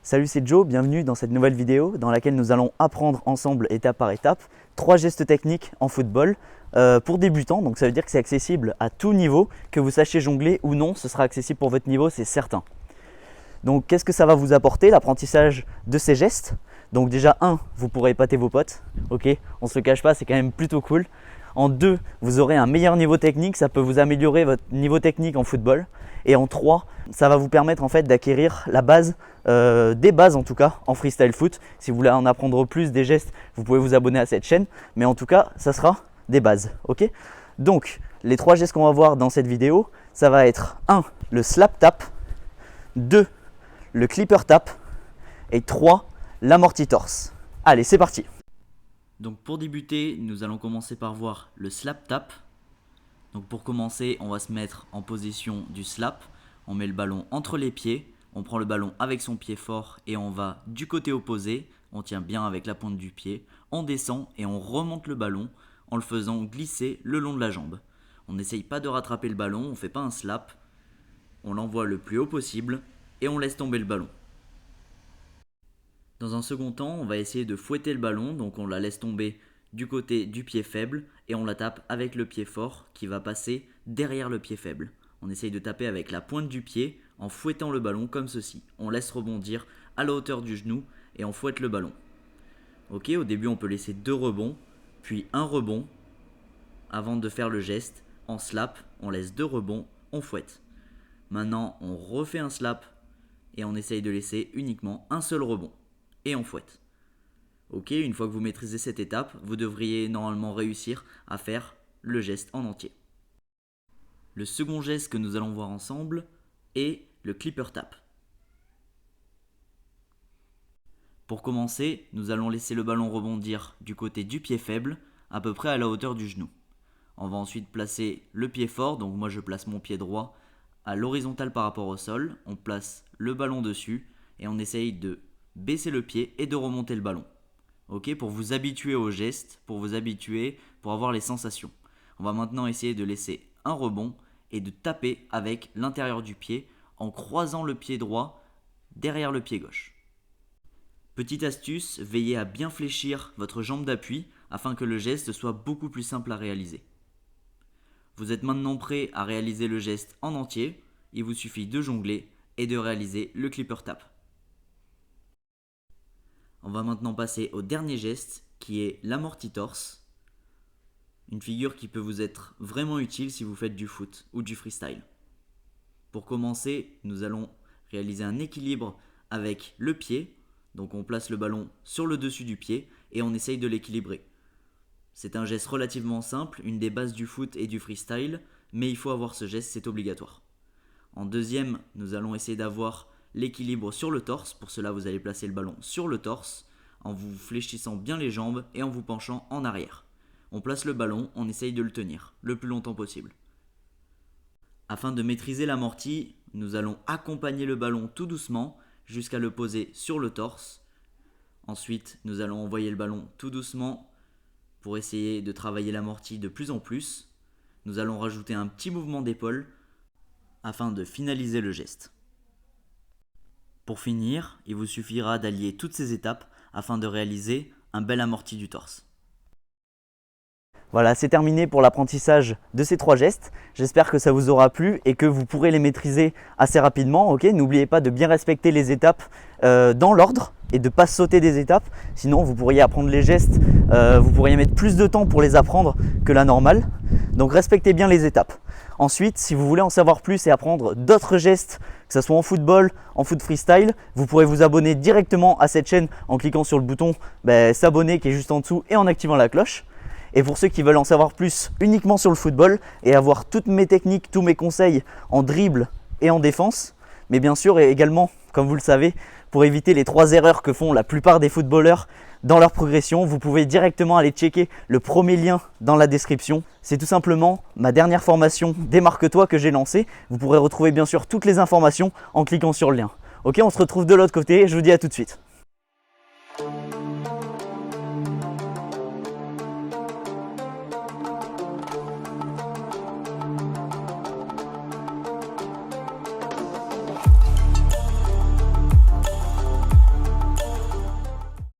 Salut, c'est Joe, bienvenue dans cette nouvelle vidéo dans laquelle nous allons apprendre ensemble étape par étape 3 gestes techniques en football pour débutants. Donc ça veut dire que c'est accessible à tout niveau, que vous sachiez jongler ou non, ce sera accessible pour votre niveau, c'est certain. Donc qu'est-ce que ça va vous apporter, l'apprentissage de ces gestes? Donc déjà 1, vous pourrez épater vos potes, ok, on se le cache pas, c'est quand même plutôt cool. En 2, vous aurez un meilleur niveau technique, ça peut vous améliorer votre niveau technique en football. Et en 3, ça va vous permettre en fait d'acquérir la base, des bases en tout cas, en freestyle foot. Si vous voulez en apprendre plus des gestes, vous pouvez vous abonner à cette chaîne. Mais en tout cas, ça sera des bases, ok? Donc, les 3 gestes qu'on va voir dans cette vidéo, ça va être 1, le slap tap, 2, le clipper tap et 3, l'amorti torse. Allez, c'est parti! Donc pour débuter, nous allons commencer par voir le slap tap. Donc pour commencer, on va se mettre en position du slap. On met le ballon entre les pieds, on prend le ballon avec son pied fort et on va du côté opposé. On tient bien avec la pointe du pied, on descend et on remonte le ballon en le faisant glisser le long de la jambe. On n'essaye pas de rattraper le ballon, on ne fait pas un slap. On l'envoie le plus haut possible et on laisse tomber le ballon. Dans un second temps, on va essayer de fouetter le ballon, donc on la laisse tomber du côté du pied faible et on la tape avec le pied fort qui va passer derrière le pied faible. On essaye de taper avec la pointe du pied en fouettant le ballon comme ceci. On laisse rebondir à la hauteur du genou et on fouette le ballon. Ok, au début on peut laisser 2 rebonds, puis un rebond avant de faire le geste. En slap, on laisse 2 rebonds, on fouette. Maintenant on refait un slap et on essaye de laisser uniquement un seul rebond. Et on fouette. Ok, une fois que vous maîtrisez cette étape, vous devriez normalement réussir à faire le geste en entier. Le second geste que nous allons voir ensemble est le clipper tap. Pour commencer, nous allons laisser le ballon rebondir du côté du pied faible, à peu près à la hauteur du genou. On va ensuite placer le pied fort, donc moi je place mon pied droit à l'horizontale par rapport au sol. On place le ballon dessus et on essaye de baisser le pied et de remonter le ballon. Ok, pour vous habituer au geste, pour avoir les sensations. On va maintenant essayer de laisser un rebond et de taper avec l'intérieur du pied en croisant le pied droit derrière le pied gauche. Petite astuce, veillez à bien fléchir votre jambe d'appui afin que le geste soit beaucoup plus simple à réaliser. Vous êtes maintenant prêt à réaliser le geste en entier, il vous suffit de jongler et de réaliser le clipper tap. On va maintenant passer au dernier geste qui est l'amorti torse. Une figure qui peut vous être vraiment utile si vous faites du foot ou du freestyle. Pour commencer, nous allons réaliser un équilibre avec le pied. Donc on place le ballon sur le dessus du pied et on essaye de l'équilibrer. C'est un geste relativement simple, une des bases du foot et du freestyle, mais il faut avoir ce geste, c'est obligatoire. En deuxième, nous allons essayer d'avoir l'équilibre sur le torse. Pour cela, vous allez placer le ballon sur le torse en vous fléchissant bien les jambes et en vous penchant en arrière. On place le ballon, on essaye de le tenir le plus longtemps possible. Afin de maîtriser l'amorti, nous allons accompagner le ballon tout doucement jusqu'à le poser sur le torse. Ensuite, nous allons envoyer le ballon tout doucement pour essayer de travailler l'amorti de plus en plus. Nous allons rajouter un petit mouvement d'épaule afin de finaliser le geste. Pour finir, il vous suffira d'allier toutes ces étapes afin de réaliser un bel amorti du torse. Voilà, c'est terminé pour l'apprentissage de ces 3 gestes. J'espère que ça vous aura plu et que vous pourrez les maîtriser assez rapidement. Ok, n'oubliez pas de bien respecter les étapes dans l'ordre et de ne pas sauter des étapes. Sinon, vous pourriez apprendre les gestes, vous pourriez mettre plus de temps pour les apprendre que la normale. Donc, respectez bien les étapes. Ensuite, si vous voulez en savoir plus et apprendre d'autres gestes, que ce soit en football, en foot freestyle, vous pourrez vous abonner directement à cette chaîne en cliquant sur le bouton s'abonner qui est juste en dessous et en activant la cloche. Et pour ceux qui veulent en savoir plus uniquement sur le football et avoir toutes mes techniques, tous mes conseils en dribble et en défense, mais bien sûr et également, comme vous le savez, pour éviter les 3 erreurs que font la plupart des footballeurs dans leur progression, vous pouvez directement aller checker le premier lien dans la description. C'est tout simplement ma dernière formation Démarque-toi que j'ai lancée. Vous pourrez retrouver bien sûr toutes les informations en cliquant sur le lien. Ok, on se retrouve de l'autre côté, je vous dis à tout de suite.